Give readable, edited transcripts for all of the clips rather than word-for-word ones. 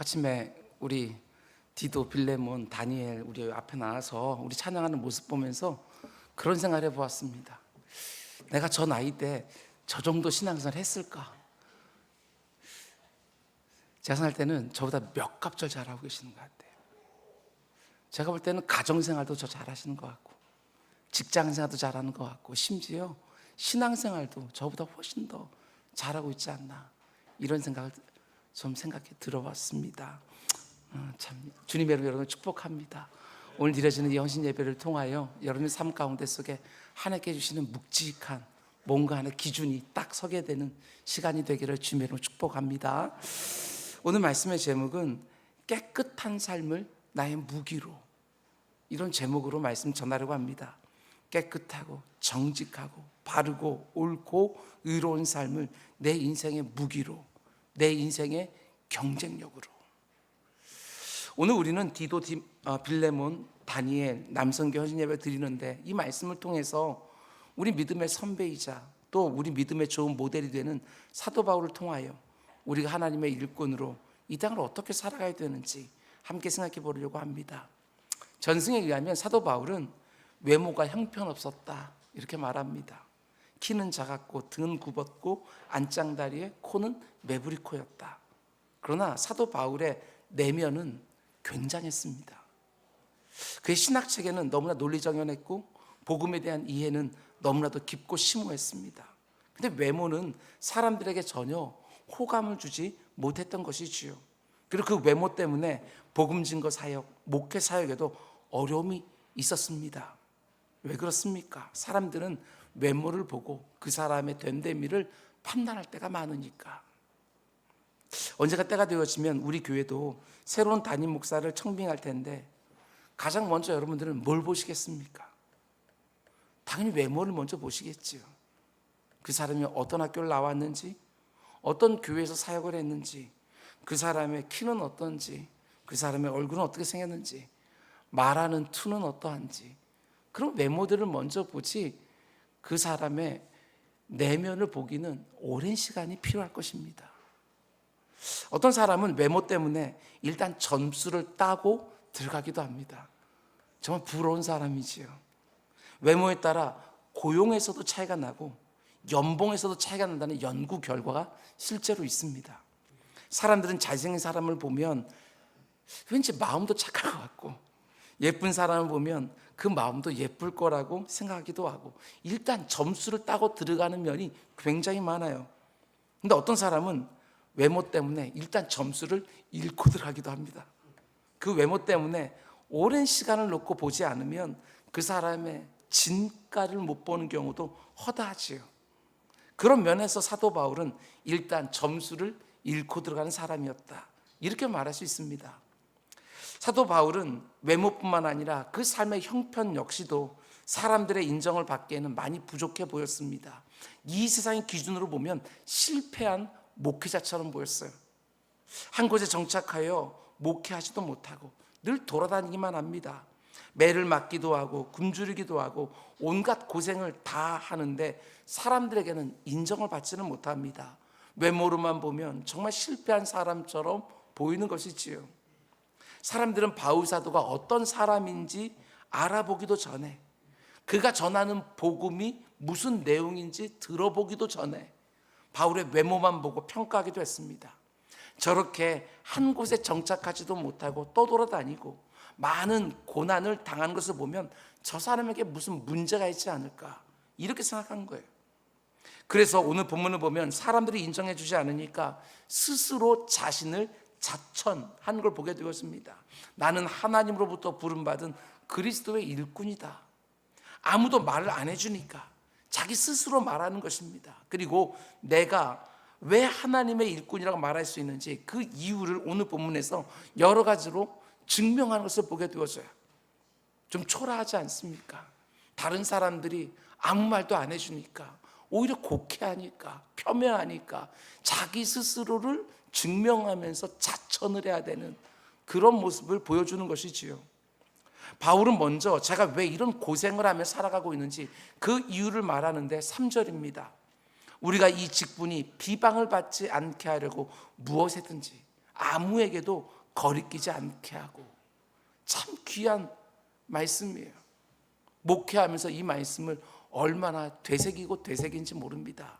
아침에 우리 디도, 빌레몬, 다니엘 우리 앞에 나와서 우리 찬양하는 모습 보면서 그런 생각을 해보았습니다. 내가 저 나이 때 저 정도 신앙생활 했을까? 제가 생각할 때는 저보다 몇 갑절 잘하고 계시는 것 같아요. 제가 볼 때는 가정생활도 저 잘하시는 것 같고, 직장생활도 잘하는 것 같고, 심지어 신앙생활도 저보다 훨씬 더 잘하고 있지 않나, 이런 생각을 좀 생각해 들어봤습니다. 참 주님의 이름으로 여러분을 축복합니다. 오늘 드려지는 이 헌신 예배를 통하여 여러분의 삶 가운데 속에 하나님께 주시는 묵직한 뭔가 하나의 기준이 딱 서게 되는 시간이 되기를 주님의 이름으로 축복합니다. 오늘 말씀의 제목은 깨끗한 삶을 나의 무기로, 이런 제목으로 말씀 전하려고 합니다. 깨끗하고 정직하고 바르고 옳고 의로운 삶을 내 인생의 무기로, 내 인생의 경쟁력으로. 오늘 우리는 디도, 빌레몬, 다니엘, 남성교 헌신 예배 드리는데, 이 말씀을 통해서 우리 믿음의 선배이자 또 우리 믿음의 좋은 모델이 되는 사도 바울을 통하여 우리가 하나님의 일꾼으로 이 땅을 어떻게 살아가야 되는지 함께 생각해 보려고 합니다. 전승에 의하면 사도 바울은 외모가 형편없었다, 이렇게 말합니다. 키는 작았고 등은 굽었고 안짱다리에 코는 매부리 코였다. 그러나 사도 바울의 내면은 굉장했습니다. 그의 신학체계는 너무나 논리정연했고 복음에 대한 이해는 너무나도 깊고 심오했습니다. 근데 외모는 사람들에게 전혀 호감을 주지 못했던 것이지요. 그리고 그 외모 때문에 복음 증거 사역, 목회 사역에도 어려움이 있었습니다. 왜 그렇습니까? 사람들은 외모를 보고 그 사람의 된대미를 판단할 때가 많으니까. 언제가 때가 되어지면 우리 교회도 새로운 담임 목사를 청빙할 텐데, 가장 먼저 여러분들은 뭘 보시겠습니까? 당연히 외모를 먼저 보시겠지요. 그 사람이 어떤 학교를 나왔는지, 어떤 교회에서 사역을 했는지, 그 사람의 키는 어떤지, 그 사람의 얼굴은 어떻게 생겼는지, 말하는 투는 어떠한지, 그런 외모들을 먼저 보지 그 사람의 내면을 보기는 오랜 시간이 필요할 것입니다. 어떤 사람은 외모 때문에 일단 점수를 따고 들어가기도 합니다. 정말 부러운 사람이지요. 외모에 따라 고용에서도 차이가 나고 연봉에서도 차이가 난다는 연구 결과가 실제로 있습니다. 사람들은 잘생긴 사람을 보면 왠지 마음도 착할 것 같고, 예쁜 사람을 보면 그 마음도 예쁠 거라고 생각하기도 하고, 일단 점수를 따고 들어가는 면이 굉장히 많아요. 근데 어떤 사람은 외모 때문에 일단 점수를 잃고 들어가기도 합니다. 그 외모 때문에 오랜 시간을 놓고 보지 않으면 그 사람의 진가를 못 보는 경우도 허다하지요. 그런 면에서 사도 바울은 일단 점수를 잃고 들어가는 사람이었다, 이렇게 말할 수 있습니다. 사도 바울은 외모뿐만 아니라 그 삶의 형편 역시도 사람들의 인정을 받기에는 많이 부족해 보였습니다. 이 세상의 기준으로 보면 실패한 목회자처럼 보였어요. 한 곳에 정착하여 목회하지도 못하고 늘 돌아다니기만 합니다. 매를 맞기도 하고 굶주리기도 하고 온갖 고생을 다 하는데 사람들에게는 인정을 받지는 못합니다. 외모로만 보면 정말 실패한 사람처럼 보이는 것이지요. 사람들은 바울 사도가 어떤 사람인지 알아보기도 전에, 그가 전하는 복음이 무슨 내용인지 들어보기도 전에 바울의 외모만 보고 평가하기도 했습니다. 저렇게 한 곳에 정착하지도 못하고 떠돌아다니고 많은 고난을 당하는 것을 보면 저 사람에게 무슨 문제가 있지 않을까, 이렇게 생각한 거예요. 그래서 오늘 본문을 보면 사람들이 인정해 주지 않으니까 스스로 자신을 자천한 걸 보게 되었습니다. 나는 하나님으로부터 부름받은 그리스도의 일꾼이다. 아무도 말을 안 해주니까 자기 스스로 말하는 것입니다. 그리고 내가 왜 하나님의 일꾼이라고 말할 수 있는지 그 이유를 오늘 본문에서 여러 가지로 증명하는 것을 보게 되어져요. 좀 초라하지 않습니까? 다른 사람들이 아무 말도 안 해주니까, 오히려 곡해하니까, 폄훼하니까 자기 스스로를 증명하면서 자천을 해야 되는 그런 모습을 보여주는 것이지요. 바울은 먼저 제가 왜 이런 고생을 하며 살아가고 있는지 그 이유를 말하는데 3절입니다. 우리가 이 직분이 비방을 받지 않게 하려고 무엇이든지 아무에게도 거리끼지 않게 하고. 참 귀한 말씀이에요. 목회하면서 이 말씀을 얼마나 되새기고 되새긴지 모릅니다.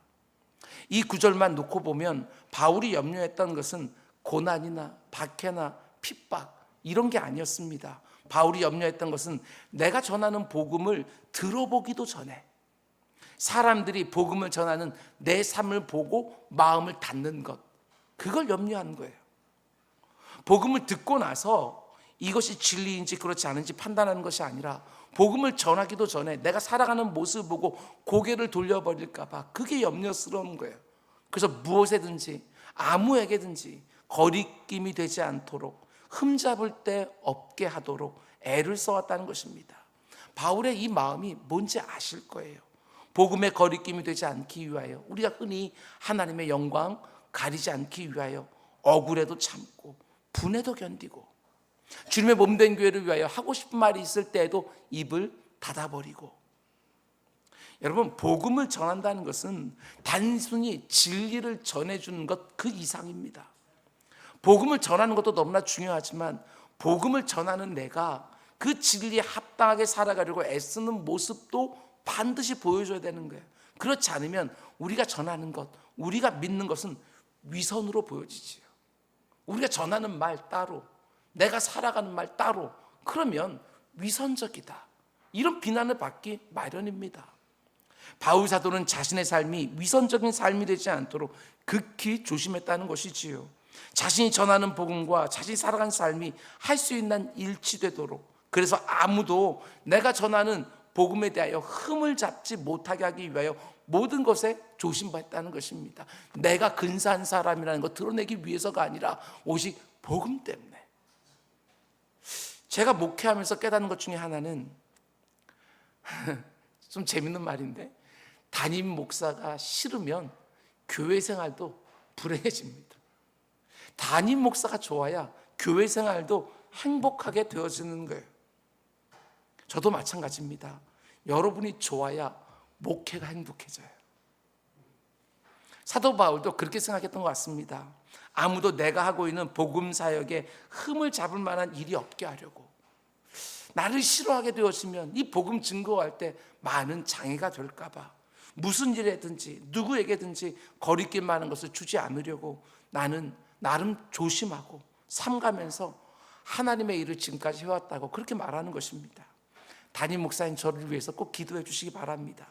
이 구절만 놓고 보면 바울이 염려했던 것은 고난이나 박해나 핍박 이런 게 아니었습니다. 바울이 염려했던 것은 내가 전하는 복음을 들어보기도 전에 사람들이 복음을 전하는 내 삶을 보고 마음을 닫는 것, 그걸 염려한 거예요. 복음을 듣고 나서 이것이 진리인지 그렇지 않은지 판단하는 것이 아니라 복음을 전하기도 전에 내가 살아가는 모습을 보고 고개를 돌려버릴까 봐 그게 염려스러운 거예요. 그래서 무엇에든지 아무에게든지 거리낌이 되지 않도록 흠잡을 데 없게 하도록 애를 써왔다는 것입니다. 바울의 이 마음이 뭔지 아실 거예요. 복음의 거리낌이 되지 않기 위하여, 우리가 흔히 하나님의 영광 가리지 않기 위하여 억울해도 참고 분해도 견디고, 주님의 몸된 교회를 위하여 하고 싶은 말이 있을 때에도 입을 닫아버리고. 여러분, 복음을 전한다는 것은 단순히 진리를 전해주는 것 그 이상입니다. 복음을 전하는 것도 너무나 중요하지만 복음을 전하는 내가 그 진리에 합당하게 살아가려고 애쓰는 모습도 반드시 보여줘야 되는 거예요. 그렇지 않으면 우리가 전하는 것, 우리가 믿는 것은 위선으로 보여지지요. 우리가 전하는 말 따로, 내가 살아가는 말 따로, 그러면 위선적이다, 이런 비난을 받기 마련입니다. 바울 사도는 자신의 삶이 위선적인 삶이 되지 않도록 극히 조심했다는 것이지요. 자신이 전하는 복음과 자신이 살아가는 삶이 할 수 있는 일치되도록, 그래서 아무도 내가 전하는 복음에 대하여 흠을 잡지 못하게 하기 위하여 모든 것에 조심했다는 것입니다. 내가 근사한 사람이라는 것 드러내기 위해서가 아니라 오직 복음 때문에. 제가 목회하면서 깨닫는 것 중에 하나는 좀 재밌는 말인데, 담임 목사가 싫으면 교회 생활도 불행해집니다. 담임 목사가 좋아야 교회 생활도 행복하게 되어지는 거예요. 저도 마찬가지입니다. 여러분이 좋아야 목회가 행복해져요. 사도 바울도 그렇게 생각했던 것 같습니다. 아무도 내가 하고 있는 복음 사역에 흠을 잡을 만한 일이 없게 하려고. 나를 싫어하게 되었으면 이 복음 증거할 때 많은 장애가 될까 봐 무슨 일에든지 누구에게든지 거리낄 만한 것을 주지 않으려고 나는 나름 조심하고 삼가면서 하나님의 일을 지금까지 해왔다고 그렇게 말하는 것입니다. 담임 목사인 저를 위해서 꼭 기도해 주시기 바랍니다.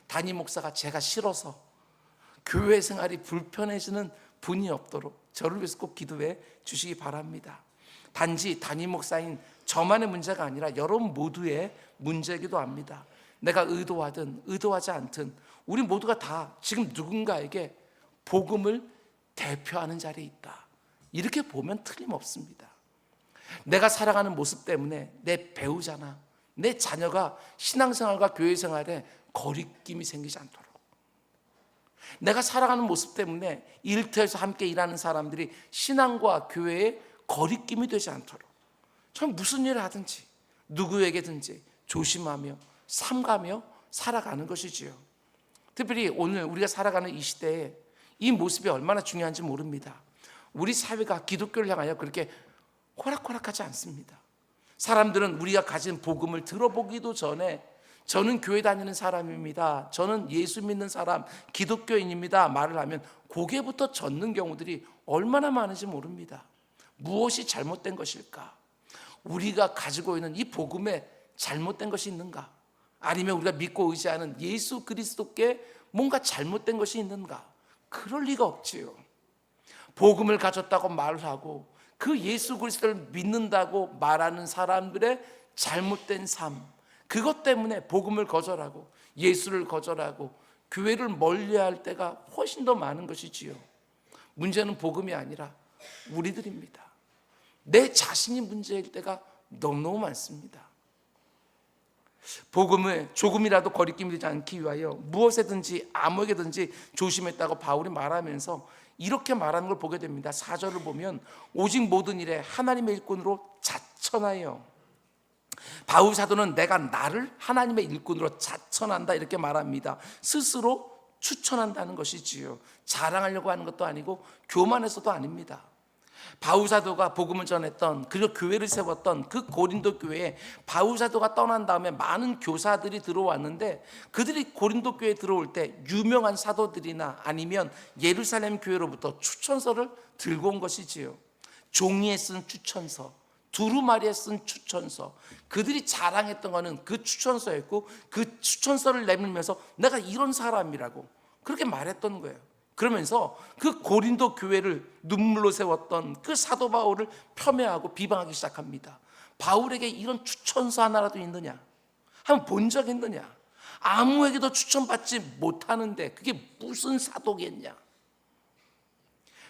담임 목사가 제가 싫어서 교회 생활이 불편해지는 분이 없도록 저를 위해서 꼭 기도해 주시기 바랍니다. 단지 담임 목사인 저만의 문제가 아니라 여러분 모두의 문제이기도 합니다. 내가 의도하든 의도하지 않든 우리 모두가 다 지금 누군가에게 복음을 대표하는 자리에 있다, 이렇게 보면 틀림없습니다. 내가 살아가는 모습 때문에 내 배우자나 내 자녀가 신앙생활과 교회생활에 거리낌이 생기지 않도록, 내가 살아가는 모습 때문에 일터에서 함께 일하는 사람들이 신앙과 교회에 거리낌이 되지 않도록 전 무슨 일을 하든지 누구에게든지 조심하며 삼가며 살아가는 것이지요. 특별히 오늘 우리가 살아가는 이 시대에 이 모습이 얼마나 중요한지 모릅니다. 우리 사회가 기독교를 향하여 그렇게 호락호락하지 않습니다. 사람들은 우리가 가진 복음을 들어보기도 전에 저는 교회 다니는 사람입니다, 저는 예수 믿는 사람, 기독교인입니다 말을 하면 고개부터 젓는 경우들이 얼마나 많은지 모릅니다. 무엇이 잘못된 것일까? 우리가 가지고 있는 이 복음에 잘못된 것이 있는가? 아니면 우리가 믿고 의지하는 예수 그리스도께 뭔가 잘못된 것이 있는가? 그럴 리가 없지요. 복음을 가졌다고 말을 하고 그 예수 그리스도를 믿는다고 말하는 사람들의 잘못된 삶, 그것 때문에 복음을 거절하고 예수를 거절하고 교회를 멀리할 때가 훨씬 더 많은 것이지요. 문제는 복음이 아니라 우리들입니다. 내 자신이 문제일 때가 너무너무 많습니다. 복음을 조금이라도 거리낌이 되지 않기 위하여 무엇에든지 아무에게든지 조심했다고 바울이 말하면서 이렇게 말하는 걸 보게 됩니다. 4절을 보면 오직 모든 일에 하나님의 일꾼으로 자천하여, 바울 사도는 내가 나를 하나님의 일꾼으로 자천한다 이렇게 말합니다. 스스로 추천한다는 것이지요. 자랑하려고 하는 것도 아니고 교만해서도 아닙니다. 바울 사도가 복음을 전했던, 그리고 교회를 세웠던 그 고린도 교회에 바울 사도가 떠난 다음에 많은 교사들이 들어왔는데, 그들이 고린도 교회에 들어올 때 유명한 사도들이나 아니면 예루살렘 교회로부터 추천서를 들고 온 것이지요. 종이에 쓴 추천서, 두루마리에 쓴 추천서. 그들이 자랑했던 것은 그 추천서였고, 그 추천서를 내밀면서 내가 이런 사람이라고 그렇게 말했던 거예요. 그러면서 그 고린도 교회를 눈물로 세웠던 그 사도 바울을 폄훼하고 비방하기 시작합니다. 바울에게 이런 추천서 하나라도 있느냐? 한번 본 적 있느냐? 아무에게도 추천받지 못하는데 그게 무슨 사도겠냐?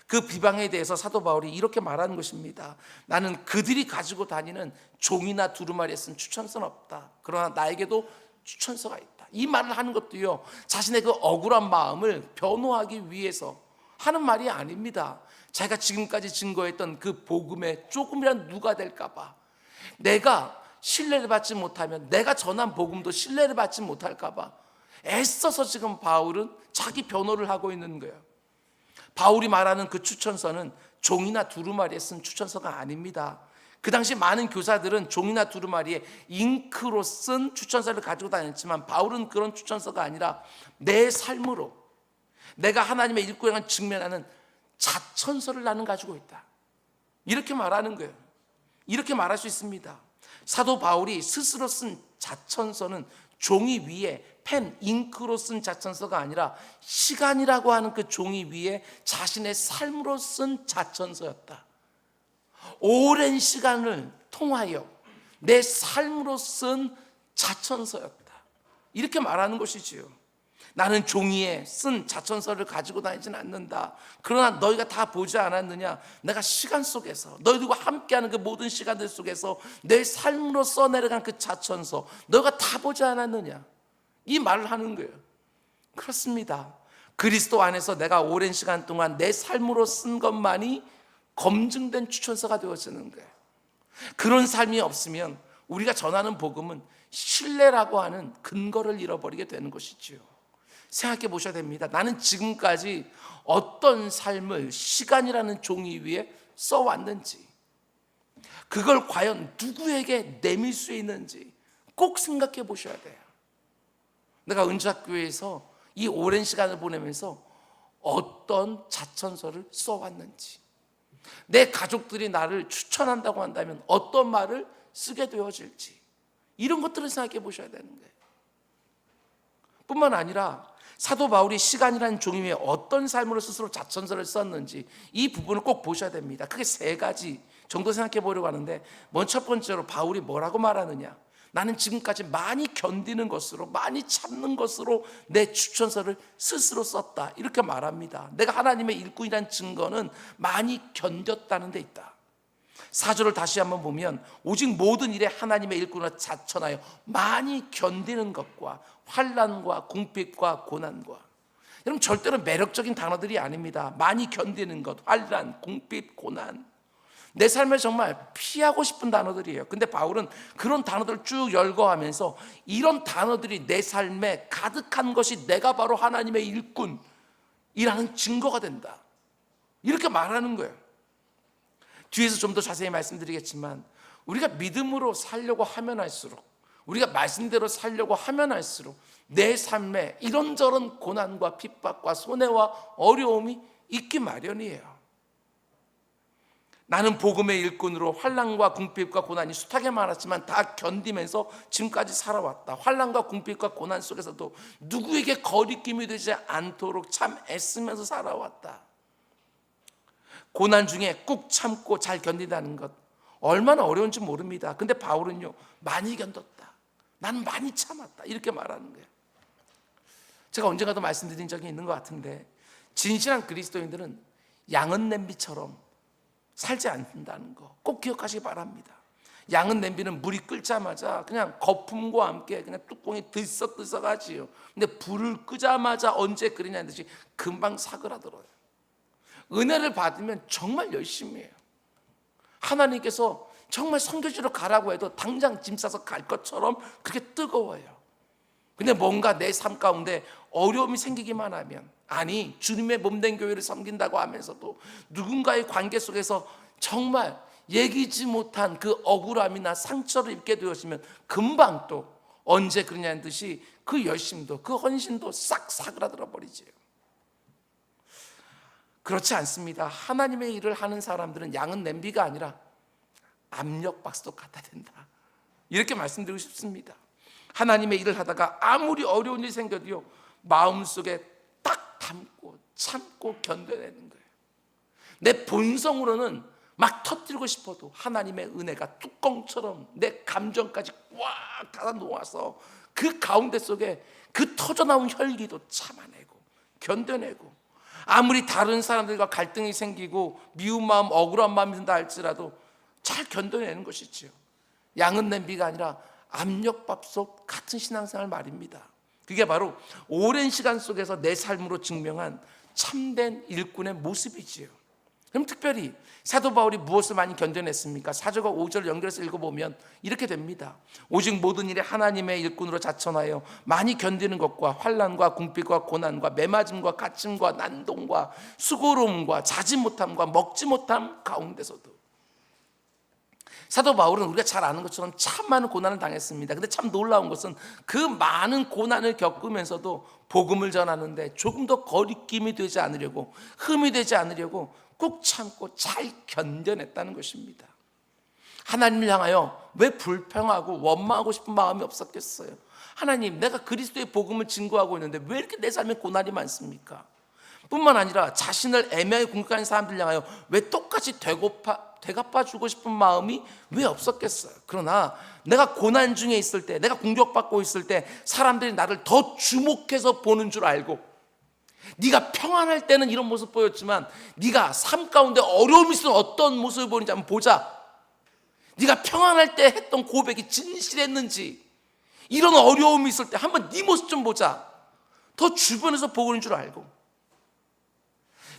그 비방에 대해서 사도 바울이 이렇게 말하는 것입니다. 나는 그들이 가지고 다니는 종이나 두루마리에 쓴 추천서는 없다. 그러나 나에게도 추천서가 있다. 이 말을 하는 것도요, 자신의 그 억울한 마음을 변호하기 위해서 하는 말이 아닙니다. 자기가 지금까지 증거했던 그 복음에 조금이라도 누가 될까 봐, 내가 신뢰를 받지 못하면 내가 전한 복음도 신뢰를 받지 못할까 봐 애써서 지금 바울은 자기 변호를 하고 있는 거예요. 바울이 말하는 그 추천서는 종이나 두루마리에 쓴 추천서가 아닙니다. 그 당시 많은 교사들은 종이나 두루마리에 잉크로 쓴 추천서를 가지고 다녔지만, 바울은 그런 추천서가 아니라 내 삶으로, 내가 하나님의 일꾼을 직면하는 자천서를 나는 가지고 있다, 이렇게 말하는 거예요. 이렇게 말할 수 있습니다. 사도 바울이 스스로 쓴 자천서는 종이 위에 펜, 잉크로 쓴 자천서가 아니라 시간이라고 하는 그 종이 위에 자신의 삶으로 쓴 자천서였다. 오랜 시간을 통하여 내 삶으로 쓴 자천서였다, 이렇게 말하는 것이지요. 나는 종이에 쓴 자천서를 가지고 다니진 않는다. 그러나 너희가 다 보지 않았느냐? 내가 시간 속에서 너희들과 함께하는 그 모든 시간들 속에서 내 삶으로 써내려간 그 자천서 너희가 다 보지 않았느냐? 이 말을 하는 거예요. 그렇습니다. 그리스도 안에서 내가 오랜 시간 동안 내 삶으로 쓴 것만이 검증된 추천서가 되어지는 거예요. 그런 삶이 없으면 우리가 전하는 복음은 신뢰라고 하는 근거를 잃어버리게 되는 것이지요. 생각해 보셔야 됩니다. 나는 지금까지 어떤 삶을 시간이라는 종이 위에 써왔는지, 그걸 과연 누구에게 내밀 수 있는지 꼭 생각해 보셔야 돼요. 내가 은주학교에서 이 오랜 시간을 보내면서 어떤 자천서를 써왔는지, 내 가족들이 나를 추천한다고 한다면 어떤 말을 쓰게 되어질지, 이런 것들을 생각해 보셔야 되는 거예요. 뿐만 아니라 사도 바울이 시간이라는 종이 위에 어떤 삶으로 스스로 자천서를 썼는지, 이 부분을 꼭 보셔야 됩니다. 크게 세 가지 정도 생각해 보려고 하는데, 먼저 첫 번째로 바울이 뭐라고 말하느냐? 나는 지금까지 많이 견디는 것으로, 많이 참는 것으로 내 추천서를 스스로 썼다, 이렇게 말합니다. 내가 하나님의 일꾼이라는 증거는 많이 견뎠다는 데 있다. 4절을 다시 한번 보면, 오직 모든 일에 하나님의 일꾼으로 자천하여 많이 견디는 것과 환난과 궁핍과 고난과. 여러분, 절대로 매력적인 단어들이 아닙니다. 많이 견디는 것, 환난, 궁핍, 고난, 내 삶에 정말 피하고 싶은 단어들이에요. 근데 바울은 그런 단어들을 쭉 열거하면서 이런 단어들이 내 삶에 가득한 것이 내가 바로 하나님의 일꾼이라는 증거가 된다, 이렇게 말하는 거예요. 뒤에서 좀 더 자세히 말씀드리겠지만, 우리가 믿음으로 살려고 하면 할수록, 우리가 말씀대로 살려고 하면 할수록 내 삶에 이런저런 고난과 핍박과 손해와 어려움이 있기 마련이에요. 나는 복음의 일꾼으로 환난과 궁핍과 고난이 숱하게 많았지만 다 견디면서 지금까지 살아왔다. 환난과 궁핍과 고난 속에서도 누구에게 거리낌이 되지 않도록 참 애쓰면서 살아왔다. 고난 중에 꾹 참고 잘 견딘다는 것, 얼마나 어려운지 모릅니다. 근데 바울은요, 많이 견뎠다, 나는 많이 참았다, 이렇게 말하는 거예요. 제가 언젠가도 말씀드린 적이 있는 것 같은데, 진실한 그리스도인들은 양은 냄비처럼 살지 않는다는 거 꼭 기억하시기 바랍니다. 양은 냄비는 물이 끓자마자 그냥 거품과 함께 그냥 뚜껑이 들썩들썩하지요. 근데 불을 끄자마자 언제 끓이냐는 듯이 금방 사그라들어요. 은혜를 받으면 정말 열심히 해요. 하나님께서 정말 선교지로 가라고 해도 당장 짐 싸서 갈 것처럼 그렇게 뜨거워요. 근데 뭔가 내 삶 가운데 어려움이 생기기만 하면, 아니 주님의 몸된 교회를 섬긴다고 하면서도 누군가의 관계 속에서 정말 얘기지 못한 그 억울함이나 상처를 입게 되었으면 금방 또 언제 그러냐는 듯이 그 열심도 그 헌신도 싹 사그라들어 버리지요. 그렇지 않습니다. 하나님의 일을 하는 사람들은 양은 냄비가 아니라 압력밥솥 같아야 된다, 이렇게 말씀드리고 싶습니다. 하나님의 일을 하다가 아무리 어려운 일이 생겨도요, 마음속에 딱 담고 참고 견뎌내는 거예요. 내 본성으로는 막 터뜨리고 싶어도 하나님의 은혜가 뚜껑처럼 내 감정까지 꽉 닫아 놓아서 그 가운데 속에 그 터져나온 혈기도 참아내고 견뎌내고, 아무리 다른 사람들과 갈등이 생기고 미운 마음, 억울한 마음이 든다 할지라도 잘 견뎌내는 것이지요. 양은 냄비가 아니라 압력밥솥 같은 신앙생활 말입니다. 그게 바로 오랜 시간 속에서 내 삶으로 증명한 참된 일꾼의 모습이지요. 그럼 특별히 사도 바울이 무엇을 많이 견뎌냈습니까? 4절과 5절을 연결해서 읽어보면 이렇게 됩니다. 오직 모든 일에 하나님의 일꾼으로 자천하여 많이 견디는 것과 환난과 궁핍과 고난과 매맞음과 갇힘과 난동과 수고로움과 자지 못함과 먹지 못함 가운데서도, 사도 바울은 우리가 잘 아는 것처럼 참 많은 고난을 당했습니다. 근데 참 놀라운 것은 그 많은 고난을 겪으면서도 복음을 전하는데 조금 더 거리낌이 되지 않으려고, 흠이 되지 않으려고 꾹 참고 잘 견뎌냈다는 것입니다. 하나님을 향하여 왜 불평하고 원망하고 싶은 마음이 없었겠어요? 하나님, 내가 그리스도의 복음을 증거하고 있는데 왜 이렇게 내 삶에 고난이 많습니까? 뿐만 아니라 자신을 애매하게 공격하는 사람들 향하여 왜 똑같이 되갚아 주고 싶은 마음이 왜 없었겠어요? 그러나 내가 고난 중에 있을 때, 내가 공격받고 있을 때 사람들이 나를 더 주목해서 보는 줄 알고, 네가 평안할 때는 이런 모습 보였지만 네가 삶 가운데 어려움이 있으면 어떤 모습을 보이는지 한번 보자. 네가 평안할 때 했던 고백이 진실했는지, 이런 어려움이 있을 때 한번 네 모습 좀 보자. 더 주변에서 보고 있는 줄 알고,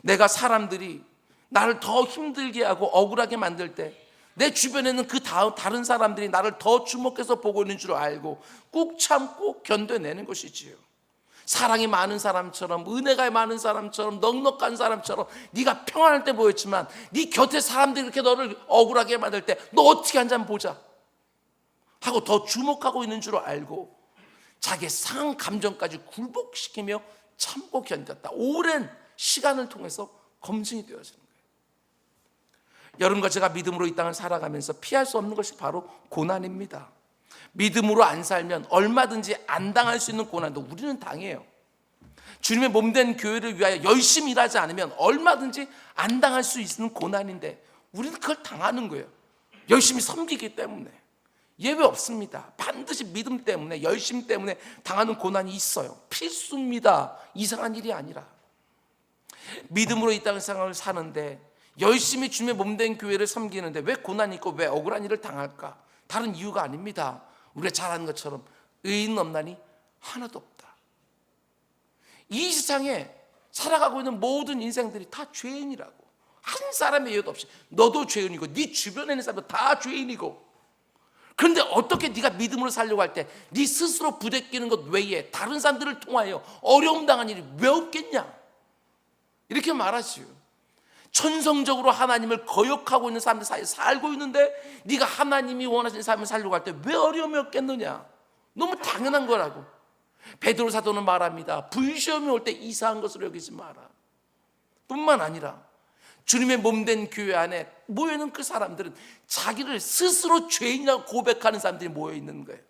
내가 사람들이 나를 더 힘들게 하고 억울하게 만들 때 내 주변에는 그 다른 사람들이 나를 더 주목해서 보고 있는 줄 알고 꾹 참고 견뎌내는 것이지요. 사랑이 많은 사람처럼, 은혜가 많은 사람처럼, 넉넉한 사람처럼 네가 평안할 때 보였지만 네 곁에 사람들이 이렇게 너를 억울하게 만들 때 너 어떻게 하는지 한번 보자 하고 더 주목하고 있는 줄 알고 자기의 상한 감정까지 굴복시키며 참고 견뎠다. 오랜 시간을 통해서 검증이 되어지는 거예요. 여러분과 제가 믿음으로 이 땅을 살아가면서 피할 수 없는 것이 바로 고난입니다. 믿음으로 안 살면 얼마든지 안 당할 수 있는 고난도 우리는 당해요. 주님의 몸된 교회를 위하여 열심히 일하지 않으면 얼마든지 안 당할 수 있는 고난인데 우리는 그걸 당하는 거예요. 열심히 섬기기 때문에. 예외 없습니다. 반드시 믿음 때문에, 열심 때문에 당하는 고난이 있어요. 필수입니다. 이상한 일이 아니라. 믿음으로 이 땅 생활을 사는데 열심히 주님의 몸된 교회를 섬기는데 왜 고난이 있고 왜 억울한 일을 당할까? 다른 이유가 아닙니다. 우리가 잘 아는 것처럼 의인 없나니 하나도 없다. 이 세상에 살아가고 있는 모든 인생들이 다 죄인이라고. 한 사람의 예외도 없이 너도 죄인이고 네 주변에 있는 사람도 다 죄인이고. 그런데 어떻게 네가 믿음으로 살려고 할 때 네 스스로 부대끼는 것 외에 다른 사람들을 통하여 어려움 당한 일이 왜 없겠냐? 이렇게 말하지요. 천성적으로 하나님을 거역하고 있는 사람들 사이에 살고 있는데 네가 하나님이 원하시는 삶을 살려고 할 때 왜 어려움이 없겠느냐? 너무 당연한 거라고. 베드로 사도는 말합니다. 불시험이 올 때 이상한 것으로 여기지 마라. 뿐만 아니라 주님의 몸된 교회 안에 모여있는 그 사람들은 자기를 스스로 죄인이라고 고백하는 사람들이 모여있는 거예요.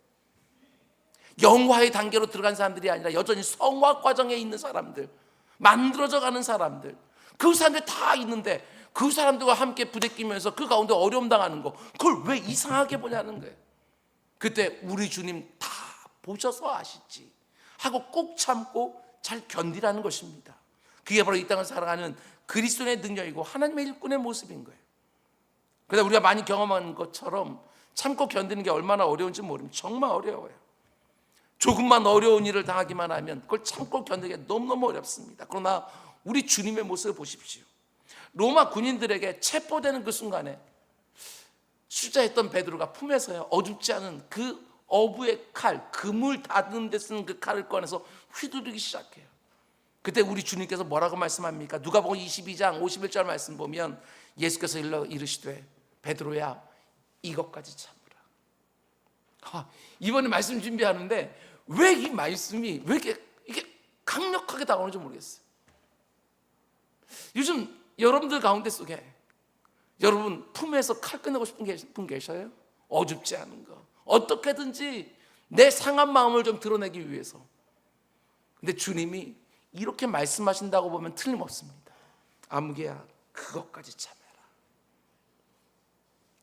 영화의 단계로 들어간 사람들이 아니라 여전히 성화 과정에 있는 사람들, 만들어져 가는 사람들, 그 사람들이 다 있는데 그 사람들과 함께 부대끼면서 그 가운데 어려움 당하는 거, 그걸 왜 이상하게 보냐는 거예요. 그때 우리 주님 다 보셔서 아시지 하고 꼭 참고 잘 견디라는 것입니다. 그게 바로 이 땅을 살아가는 그리스도의 능력이고 하나님의 일꾼의 모습인 거예요. 그래서 우리가 많이 경험한 것처럼 참고 견디는 게 얼마나 어려운지 모릅니다. 정말 어려워요. 조금만 어려운 일을 당하기만 하면 그걸 참고 견디기가 너무너무 어렵습니다. 그러나 우리 주님의 모습을 보십시오. 로마 군인들에게 체포되는 그 순간에 수자했던 베드로가 품에서요 어둡지 않은 그 어부의 칼, 금을 다듬는 데 쓰는 그 칼을 꺼내서 휘두르기 시작해요. 그때 우리 주님께서 뭐라고 말씀합니까? 누가복음 22장 51절 말씀 보면 예수께서 이르시되 베드로야 이것까지 참으라. 이번에 말씀 준비하는데 왜 이 말씀이 왜 이게 강력하게 다가오는지 모르겠어요. 요즘 여러분들 가운데 속에 여러분 품에서 칼 꺼내고 싶은 분 계셔요? 어줍지 않은 거, 어떻게든지 내 상한 마음을 좀 드러내기 위해서. 근데 주님이 이렇게 말씀하신다고 보면 틀림없습니다. 아무개야 그것까지 참아라.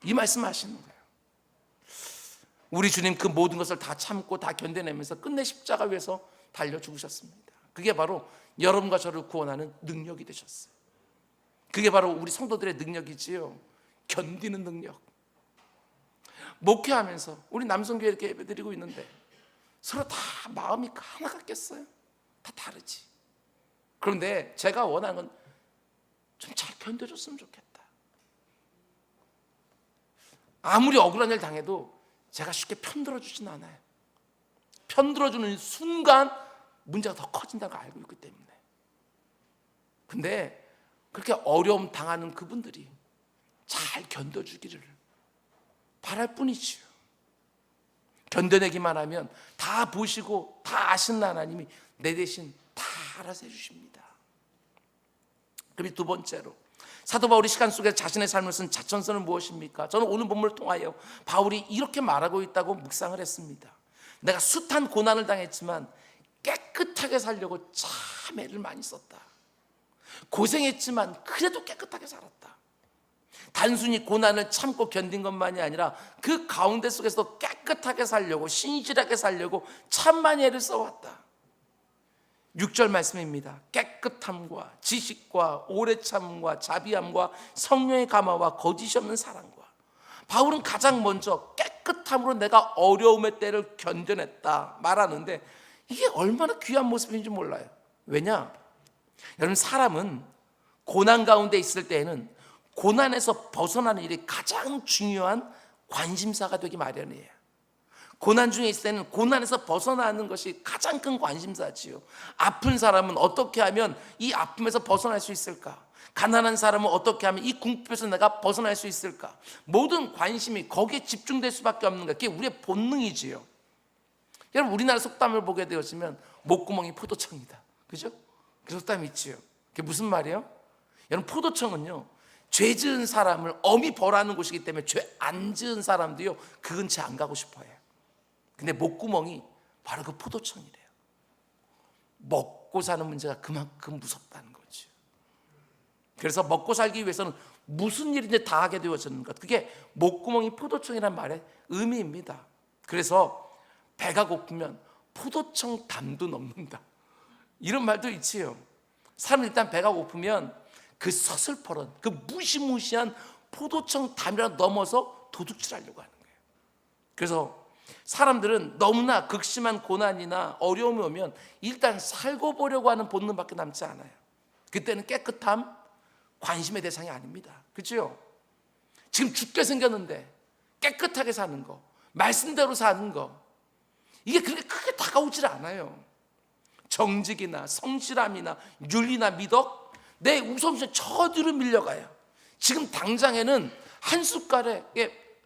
이 말씀하시는 거예요. 우리 주님 그 모든 것을 다 참고 다 견뎌내면서 끝내 십자가 위에서 달려 죽으셨습니다. 그게 바로 여러분과 저를 구원하는 능력이 되셨어요. 그게 바로 우리 성도들의 능력이지요. 견디는 능력. 목회하면서 우리 남성교회 이렇게 예배드리고 있는데 서로 다 마음이 하나 같겠어요? 다 다르지. 그런데 제가 원하는 건 좀 잘 견뎌줬으면 좋겠다. 아무리 억울한 일 당해도 제가 쉽게 편들어주진 않아요. 편들어주는 순간 문제가 더 커진다는 걸 알고 있기 때문에. 근데 그렇게 어려움 당하는 그분들이 잘 견뎌주기를 바랄 뿐이지요. 견뎌내기만 하면 다 보시고 다 아시는 하나님이 내 대신 다 알아서 해주십니다. 그리고 두 번째로 사도 바울이 시간 속에 자신의 삶을 쓴 자천서는 무엇입니까? 저는 오늘 본문을 통하여 바울이 이렇게 말하고 있다고 묵상을 했습니다. 내가 숱한 고난을 당했지만 깨끗하게 살려고 참 애를 많이 썼다. 고생했지만 그래도 깨끗하게 살았다. 단순히 고난을 참고 견딘 것만이 아니라 그 가운데 속에서 깨끗하게 살려고, 신실하게 살려고 참 많이 애를 써왔다. 6절 말씀입니다. 깨끗함과 지식과 오래 참음과 자비함과 성령의 감화와 거짓이 없는 사랑과. 바울은 가장 먼저 깨끗함으로 내가 어려움의 때를 견뎌냈다 말하는데 이게 얼마나 귀한 모습인지 몰라요. 왜냐? 여러분, 사람은 고난 가운데 있을 때에는 고난에서 벗어나는 일이 가장 중요한 관심사가 되기 마련이에요. 고난 중에 있을 때는 고난에서 벗어나는 것이 가장 큰 관심사지요. 아픈 사람은 어떻게 하면 이 아픔에서 벗어날 수 있을까? 가난한 사람은 어떻게 하면 이 궁핍에서 내가 벗어날 수 있을까? 모든 관심이 거기에 집중될 수밖에 없는 거예요. 그게 우리의 본능이지요. 여러분, 우리나라 속담을 보게 되었으면 목구멍이 포도청이다. 그죠? 그 속담이 있지요. 그게 무슨 말이에요? 여러분, 포도청은요, 죄 지은 사람을 엄히 벌하는 곳이기 때문에 죄 안 지은 사람도요 그 근처에 안 가고 싶어 해요. 근데 목구멍이 바로 그 포도청이래요. 먹고 사는 문제가 그만큼 무섭다는 거죠. 그래서 먹고 살기 위해서는 무슨 일인지 다 하게 되어지는 것, 그게 목구멍이 포도청이란 말의 의미입니다. 그래서 배가 고프면 포도청 담도 넘는다, 이런 말도 있지요. 사람은 일단 배가 고프면 그 서슬퍼런 그 무시무시한 포도청 담이라 넘어서 도둑질하려고 하는 거예요. 그래서 사람들은 너무나 극심한 고난이나 어려움이 오면 일단 살고 보려고 하는 본능밖에 남지 않아요. 그때는 깨끗함, 관심의 대상이 아닙니다. 그렇죠? 지금 죽게 생겼는데 깨끗하게 사는 거, 말씀대로 사는 거, 이게 그렇게 크게 다가오질 않아요. 정직이나 성실함이나 윤리나 미덕, 내 우선순위 저 뒤로 밀려가요. 지금 당장에는 한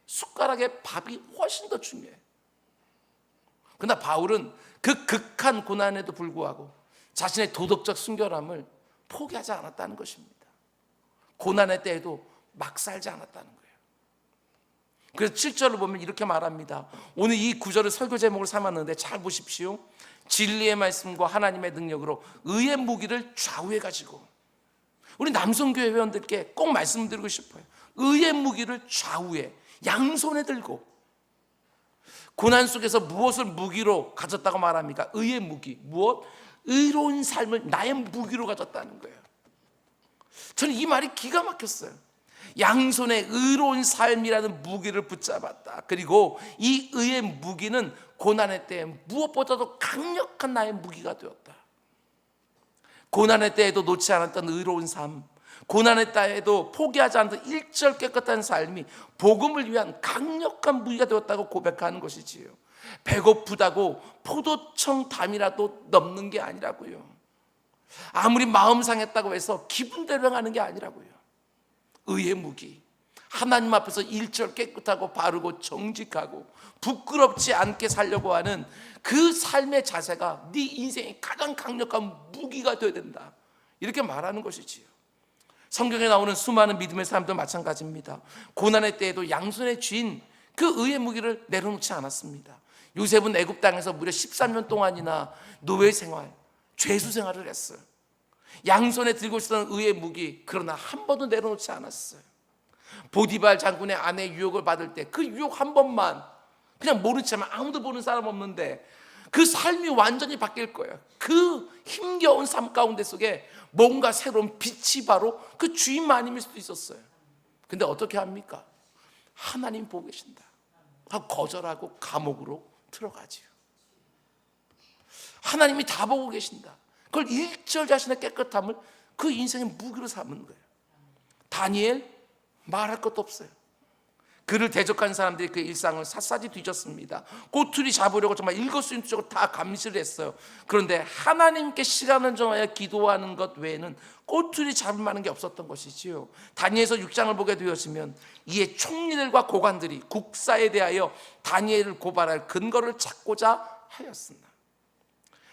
숟가락의 밥이 훨씬 더 중요해요. 그러나 바울은 그 극한 고난에도 불구하고 자신의 도덕적 순결함을 포기하지 않았다는 것입니다. 고난의 때에도 막 살지 않았다는 거예요. 그래서 7절을 보면 이렇게 말합니다. 오늘 이 구절을 설교 제목을 삼았는데 잘 보십시오. 진리의 말씀과 하나님의 능력으로 의의 무기를 좌우해 가지고, 우리 남성교회 회원들께 꼭 말씀드리고 싶어요. 의의 무기를 좌우에 양손에 들고, 고난 속에서 무엇을 무기로 가졌다고 말합니까? 의의 무기. 무엇? 의로운 삶을 나의 무기로 가졌다는 거예요. 저는 이 말이 기가 막혔어요. 양손에 의로운 삶이라는 무기를 붙잡았다. 그리고 이 의의 무기는 고난의 때에 무엇보다도 강력한 나의 무기가 되었다. 고난의 때에도 놓지 않았던 의로운 삶, 고난의 때에도 포기하지 않았던 일절 깨끗한 삶이 복음을 위한 강력한 무기가 되었다고 고백하는 것이지요. 배고프다고 포도청 담이라도 넘는 게 아니라고요. 아무리 마음 상했다고 해서 기분대로 행하는 게 아니라고요. 의의 무기, 하나님 앞에서 일절 깨끗하고 바르고 정직하고 부끄럽지 않게 살려고 하는 그 삶의 자세가 네 인생의 가장 강력한 무기가 되어야 된다, 이렇게 말하는 것이지요. 성경에 나오는 수많은 믿음의 사람도 마찬가지입니다. 고난의 때에도 양손에 쥔 그 의의 무기를 내려놓지 않았습니다. 요셉은 애굽 땅에서 무려 13년 동안이나 노예 생활, 죄수 생활을 했어요. 양손에 들고 있었던 의의 무기, 그러나 한 번도 내려놓지 않았어요. 보디발 장군의 아내 유혹을 받을 때 그 유혹 한 번만 그냥 모른 척하면 아무도 보는 사람 없는데 그 삶이 완전히 바뀔 거예요. 그 힘겨운 삶 가운데 속에 뭔가 새로운 빛이 바로 그 주인마님일 수도 있었어요. 근데 어떻게 합니까? 하나님 보고 계신다 하고 거절하고 감옥으로 들어가지요. 하나님이 다 보고 계신다, 그걸 일절 자신의 깨끗함을 그 인생의 무기로 삼은 거예요. 다니엘 말할 것도 없어요. 그를 대적한 사람들이 그 일상을 샅샅이 뒤졌습니다. 꼬투리 잡으려고 정말 일거수일투족을 다 감시를 했어요. 그런데 하나님께 시간을 정하여 기도하는 것 외에는 꼬투리 잡을 만한 게 없었던 것이지요. 다니엘서 6장을 보게 되었으면 이에 총리들과 고관들이 국사에 대하여 다니엘을 고발할 근거를 찾고자 하였습니다.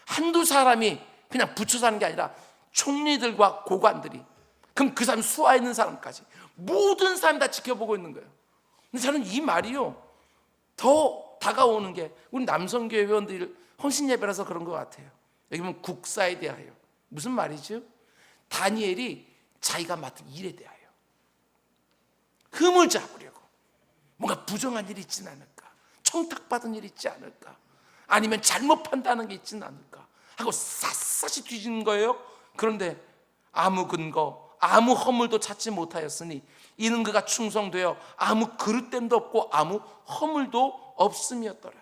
한두 사람이 그냥 붙여 사는 게 아니라 총리들과 고관들이, 그럼 그 사람 수하에 있는 사람까지 모든 사람이 다 지켜보고 있는 거예요. 근데 저는 이 말이요, 더 다가오는 게 우리 남성교회 회원들 헌신 예배라서 그런 것 같아요. 여기 보면 국사에 대하여, 무슨 말이죠? 다니엘이 자기가 맡은 일에 대하여 흠을 잡으려고, 뭔가 부정한 일이 있지는 않을까, 청탁받은 일이 있지 않을까, 아니면 잘못 판단한 게 있지는 않을까 하고 샅샅이 뒤지는 거예요. 그런데 아무 근거, 아무 허물도 찾지 못하였으니 이는 그가 충성되어 아무 그릇됨도 없고 아무 허물도 없음이었더라.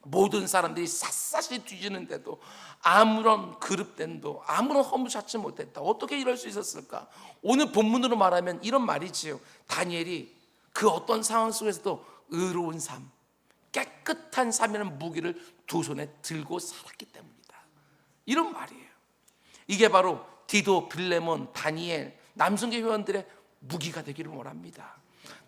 모든 사람들이 샅샅이 뒤지는데도 아무런 그릇됨도 아무런 허물 찾지 못했다. 어떻게 이럴 수 있었을까? 오늘 본문으로 말하면 이런 말이지요. 다니엘이 그 어떤 상황 속에서도 의로운 삶, 깨끗한 삶이라는 무기를 두 손에 들고 살았기 때문이다, 이런 말이에요. 이게 바로 디도, 빌레몬, 다니엘, 남성계 회원들의 무기가 되기를 원합니다.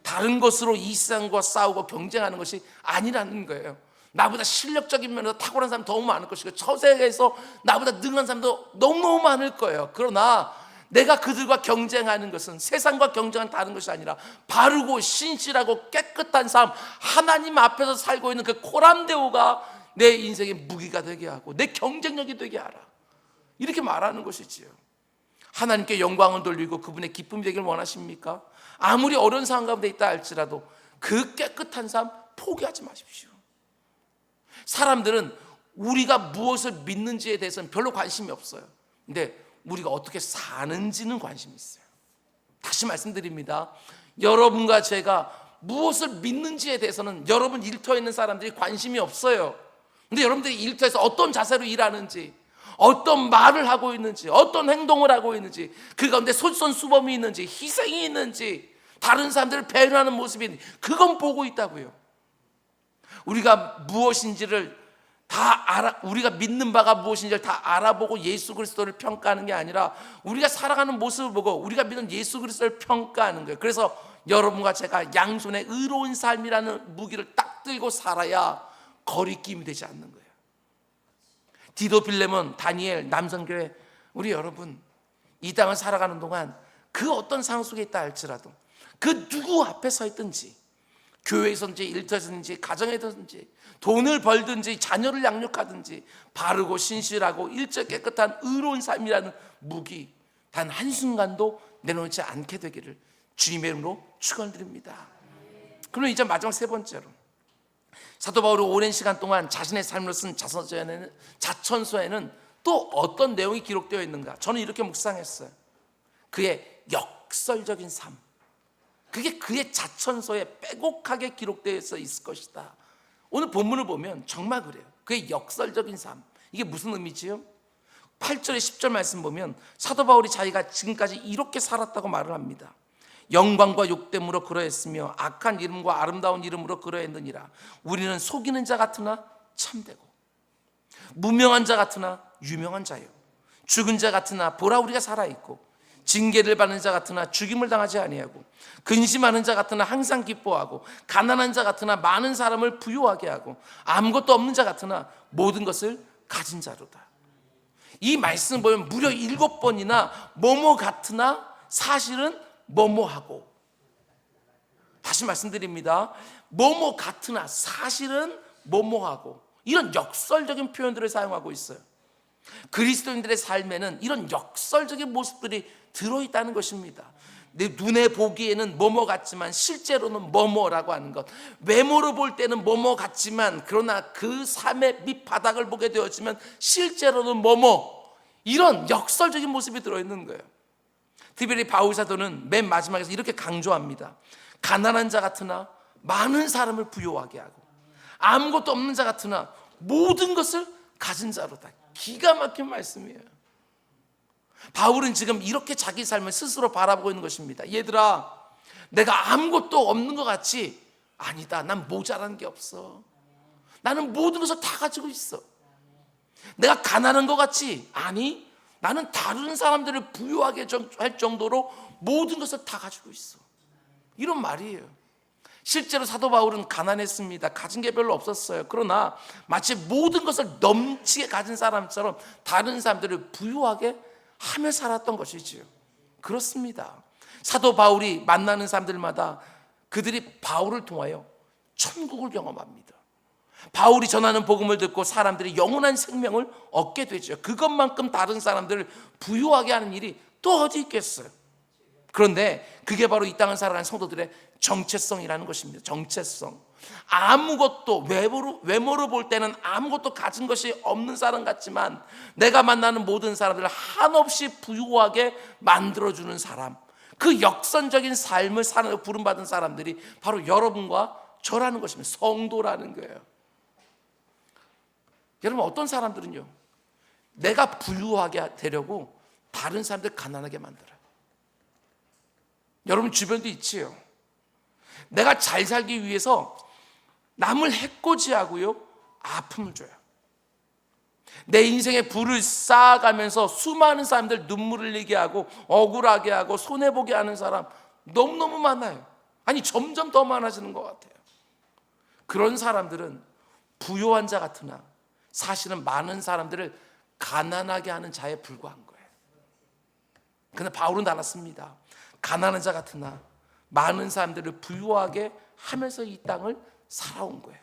다른 것으로 이 세상과 싸우고 경쟁하는 것이 아니라는 거예요. 나보다 실력적인 면에서 탁월한 사람 너무 많을 것이고 처세에서 나보다 능한 사람도 너무너무 많을 거예요. 그러나 내가 그들과 경쟁하는 것은 세상과 경쟁은 다른 것이 아니라 바르고 신실하고 깨끗한 삶, 하나님 앞에서 살고 있는 그 코람데오가 내 인생의 무기가 되게 하고 내 경쟁력이 되게 하라, 이렇게 말하는 것이지요. 하나님께 영광을 돌리고 그분의 기쁨이 되길 원하십니까? 아무리 어려운 상황 가운데 있다 할지라도 그 깨끗한 삶 포기하지 마십시오. 사람들은 우리가 무엇을 믿는지에 대해서는 별로 관심이 없어요. 근데 우리가 어떻게 사는지는 관심이 있어요. 다시 말씀드립니다. 여러분과 제가 무엇을 믿는지에 대해서는 여러분 일터에 있는 사람들이 관심이 없어요. 근데 여러분들이 일터에서 어떤 자세로 일하는지, 어떤 말을 하고 있는지, 어떤 행동을 하고 있는지, 그 가운데 솔선수범이 있는지, 희생이 있는지, 다른 사람들을 배려하는 모습이 있는지, 그건 보고 있다고요. 우리가 무엇인지를 다 우리가 믿는 바가 무엇인지를 다 알아보고 예수 그리스도를 평가하는 게 아니라 우리가 살아가는 모습을 보고 우리가 믿는 예수 그리스도를 평가하는 거예요. 그래서 여러분과 제가 양손에 의로운 삶이라는 무기를 딱 들고 살아야 거리낌이 되지 않는 거예요. 디도, 빌레몬, 다니엘, 남성교회, 우리 여러분 이 땅을 살아가는 동안 그 어떤 상황 속에 있다 할지라도 그 누구 앞에 서 있든지, 교회에서든지 일터에서든지 가정에든지 돈을 벌든지 자녀를 양육하든지 바르고 신실하고 일절 깨끗한 의로운 삶이라는 무기 단 한순간도 내놓지 않게 되기를 주님의 이름으로 축원드립니다. 그럼 이제 마지막 세 번째로, 사도 바울이 오랜 시간 동안 자신의 삶으로 쓴 자천서에는 또 어떤 내용이 기록되어 있는가? 저는 이렇게 묵상했어요. 그의 역설적인 삶, 그게 그의 자천서에 빼곡하게 기록되어 있을 것이다. 오늘 본문을 보면 정말 그래요. 그의 역설적인 삶, 이게 무슨 의미지요? 8절에 10절 말씀 보면 사도 바울이 자기가 지금까지 이렇게 살았다고 말을 합니다. 영광과 욕됨으로 그러했으며 악한 이름과 아름다운 이름으로 그러했느니라. 우리는 속이는 자 같으나 참되고 무명한 자 같으나 유명한 자요, 죽은 자 같으나 보라 우리가 살아있고, 징계를 받는 자 같으나 죽임을 당하지 아니하고, 근심하는 자 같으나 항상 기뻐하고, 가난한 자 같으나 많은 사람을 부유하게 하고, 아무것도 없는 자 같으나 모든 것을 가진 자로다. 이 말씀 보면 무려 7번이나 뭐뭐 같으나 사실은 뭐뭐하고, 다시 말씀드립니다. 뭐뭐 같으나 사실은 뭐뭐하고, 이런 역설적인 표현들을 사용하고 있어요. 그리스도인들의 삶에는 이런 역설적인 모습들이 들어있다는 것입니다. 내 눈에 보기에는 뭐뭐 같지만 실제로는 뭐뭐라고 하는 것, 외모로 볼 때는 뭐뭐 같지만 그러나 그 삶의 밑바닥을 보게 되어지면 실제로는 뭐뭐, 이런 역설적인 모습이 들어있는 거예요. 특별히 바울 사도는 맨 마지막에서 이렇게 강조합니다. 가난한 자 같으나 많은 사람을 부유하게 하고, 아무것도 없는 자 같으나 모든 것을 가진 자로다. 기가 막힌 말씀이에요. 바울은 지금 이렇게 자기 삶을 스스로 바라보고 있는 것입니다. 얘들아, 내가 아무것도 없는 것 같지? 아니다. 난 모자란 게 없어. 나는 모든 것을 다 가지고 있어. 내가 가난한 것 같지? 아니, 나는 다른 사람들을 부유하게 할 정도로 모든 것을 다 가지고 있어. 이런 말이에요. 실제로 사도 바울은 가난했습니다. 가진 게 별로 없었어요. 그러나 마치 모든 것을 넘치게 가진 사람처럼 다른 사람들을 부유하게 하며 살았던 것이지요. 그렇습니다. 사도 바울이 만나는 사람들마다 그들이 바울을 통하여 천국을 경험합니다. 바울이 전하는 복음을 듣고 사람들이 영원한 생명을 얻게 되죠. 그것만큼 다른 사람들을 부유하게 하는 일이 또 어디 있겠어요. 그런데 그게 바로 이 땅을 살아가는 성도들의 정체성이라는 것입니다. 정체성. 아무것도 외모로 볼 때는 아무것도 가진 것이 없는 사람 같지만 내가 만나는 모든 사람들을 한없이 부유하게 만들어주는 사람, 그 역선적인 삶을 사는 부름받은 사람들이 바로 여러분과 저라는 것입니다. 성도라는 거예요. 여러분, 어떤 사람들은요, 내가 부유하게 되려고 다른 사람들 가난하게 만들어요. 여러분 주변도 있지요. 내가 잘 살기 위해서 남을 해코지하고요, 아픔을 줘요. 내 인생에 불을 쌓아가면서 수많은 사람들 눈물을 흘리게 하고 억울하게 하고 손해보게 하는 사람 너무너무 많아요. 아니, 점점 더 많아지는 것 같아요. 그런 사람들은 부유한 자 같으나 사실은 많은 사람들을 가난하게 하는 자에 불과한 거예요. 그런데 바울은 달랐습니다. 가난한 자 같으나 많은 사람들을 부유하게 하면서 이 땅을 살아온 거예요.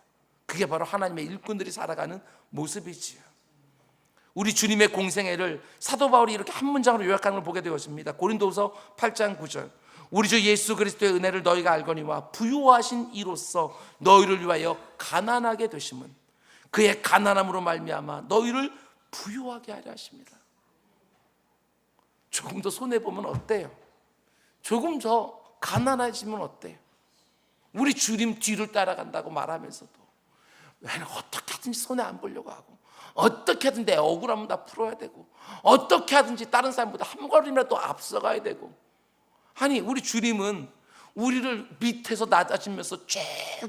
그게 바로 하나님의 일꾼들이 살아가는 모습이지요. 우리 주님의 공생애를 사도 바울이 이렇게 한 문장으로 요약하는 걸 보게 되었습니다. 고린도후서 8장 9절. 우리 주 예수 그리스도의 은혜를 너희가 알거니와 부유하신 이로써 너희를 위하여 가난하게 되심은 그의 가난함으로 말미암아 너희를 부유하게 하려 하십니다. 조금 더 손해보면 어때요? 조금 더 가난해지면 어때요? 우리 주님 뒤를 따라간다고 말하면서도 왜냐면 어떻게 하든지 손해 안 보려고 하고, 어떻게 하든 내 억울함은 다 풀어야 되고, 어떻게 하든지 다른 사람보다 한 걸음이라도 앞서가야 되고. 아니, 우리 주님은 우리를 밑에서 낮아지면서 쭉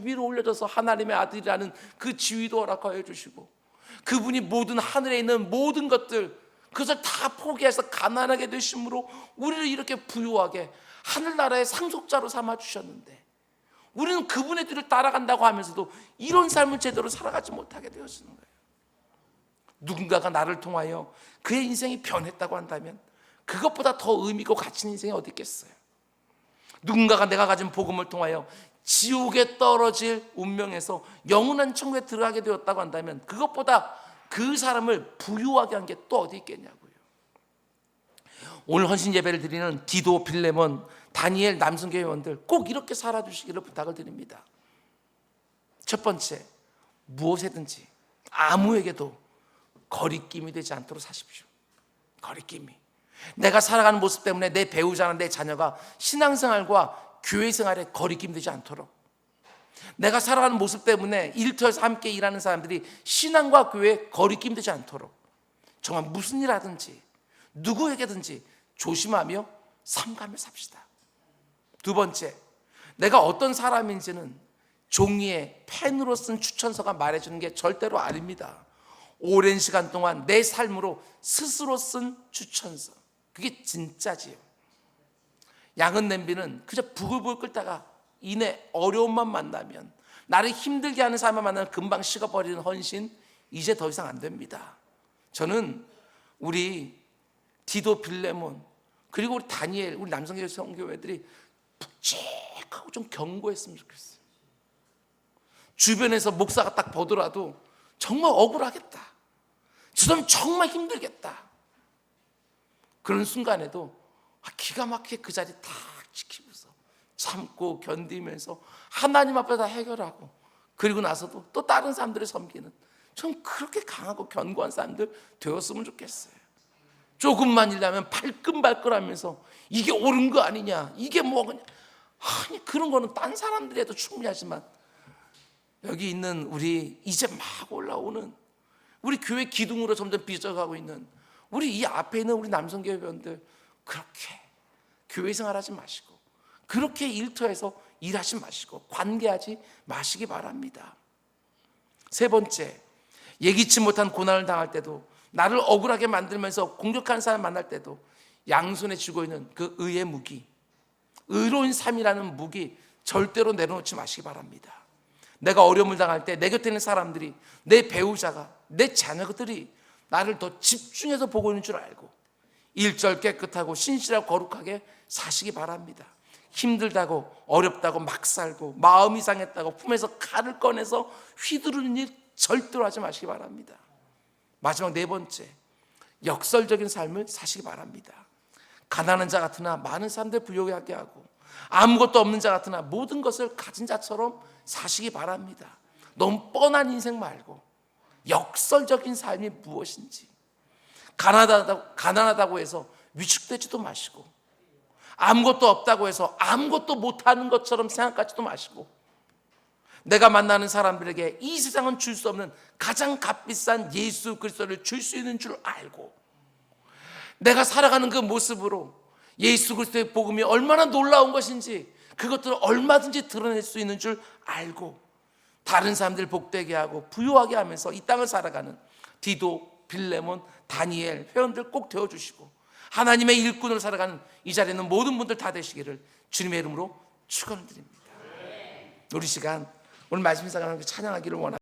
위로 올려줘서 하나님의 아들이라는 그 지위도 허락하여 주시고, 그분이 모든 하늘에 있는 모든 것들 그것을 다 포기해서 가난하게 되심으로 우리를 이렇게 부유하게 하늘나라의 상속자로 삼아주셨는데, 우리는 그분의 뒤를 따라간다고 하면서도 이런 삶을 제대로 살아가지 못하게 되어지는 거예요. 누군가가 나를 통하여 그의 인생이 변했다고 한다면 그것보다 더 의미 있고 가치 있는 인생이 어디 있겠어요? 누군가가 내가 가진 복음을 통하여 지옥에 떨어질 운명에서 영원한 천국에 들어가게 되었다고 한다면 그것보다 그 사람을 부유하게 한 게 또 어디 있겠냐고요. 오늘 헌신 예배를 드리는 디도, 빌레몬, 다니엘, 남성교 회원들 꼭 이렇게 살아주시기를 부탁을 드립니다. 첫 번째, 무엇에든지 아무에게도 거리낌이 되지 않도록 사십시오. 거리낌이. 내가 살아가는 모습 때문에 내 배우자나 내 자녀가 신앙생활과 교회생활에 거리낌 되지 않도록, 내가 살아가는 모습 때문에 일터에서 함께 일하는 사람들이 신앙과 교회에 거리낌 되지 않도록 정말 무슨 일 하든지 누구에게든지 조심하며 삼가며 삽시다. 두 번째, 내가 어떤 사람인지는 종이에 펜으로 쓴 추천서가 말해주는 게 절대로 아닙니다. 오랜 시간 동안 내 삶으로 스스로 쓴 추천서. 그게 진짜지요. 양은 냄비는 그저 부글부글 끓다가 이내 어려움만 만나면, 나를 힘들게 하는 사람만 만나면 금방 식어버리는 헌신, 이제 더 이상 안 됩니다. 저는 우리 디도, 빌레몬, 그리고 우리 다니엘, 우리 남성교회 성교회들이 묵직하고 좀 견고했으면 좋겠어요. 주변에서 목사가 딱 보더라도 정말 억울하겠다, 저 사람 정말 힘들겠다, 그런 순간에도 기가 막히게 그 자리 딱 지키면서 참고 견디면서 하나님 앞에 다 해결하고, 그리고 나서도 또 다른 사람들을 섬기는, 좀 그렇게 강하고 견고한 사람들 되었으면 좋겠어요. 조금만 일하면 발끈발끈하면서 이게 옳은 거 아니냐, 이게 뭐냐, 아니 그런 거는 딴 사람들이 해도 충분하지만, 여기 있는 우리 이제 막 올라오는 우리 교회 기둥으로 점점 빚어가고 있는 우리 이 앞에 있는 우리 남성교회원들, 그렇게 교회 생활하지 마시고, 그렇게 일터에서 일하지 마시고, 관계하지 마시기 바랍니다. 세 번째, 예기치 못한 고난을 당할 때도, 나를 억울하게 만들면서 공격하는 사람 만날 때도 양손에 쥐고 있는 그 의의 무기, 의로운 삶이라는 무기 절대로 내려놓지 마시기 바랍니다. 내가 어려움을 당할 때 내 곁에 있는 사람들이, 내 배우자가, 내 자녀들이 나를 더 집중해서 보고 있는 줄 알고 일절 깨끗하고 신실하고 거룩하게 사시기 바랍니다. 힘들다고, 어렵다고 막 살고, 마음이 상했다고 품에서 칼을 꺼내서 휘두르는 일 절대로 하지 마시기 바랍니다. 마지막 네 번째, 역설적인 삶을 사시기 바랍니다. 가난한 자 같으나 많은 사람들 부유하게 하고, 아무것도 없는 자 같으나 모든 것을 가진 자처럼 사시기 바랍니다. 너무 뻔한 인생 말고 역설적인 삶이 무엇인지, 가난하다고 해서 위축되지도 마시고, 아무것도 없다고 해서 아무것도 못하는 것처럼 생각하지도 마시고, 내가 만나는 사람들에게 이 세상은 줄 수 없는 가장 값비싼 예수 그리스도를 줄 수 있는 줄 알고, 내가 살아가는 그 모습으로 예수 그리스도의 복음이 얼마나 놀라운 것인지 그것들을 얼마든지 드러낼 수 있는 줄 알고, 다른 사람들 복되게 하고 부유하게 하면서 이 땅을 살아가는 디도, 빌레몬, 다니엘 회원들 꼭 되어주시고, 하나님의 일꾼으로 살아가는 이 자리에 있는 모든 분들 다 되시기를 주님의 이름으로 축원드립니다. 우리 시간 오늘 말씀 사랑하는 찬양하기를 원합니다.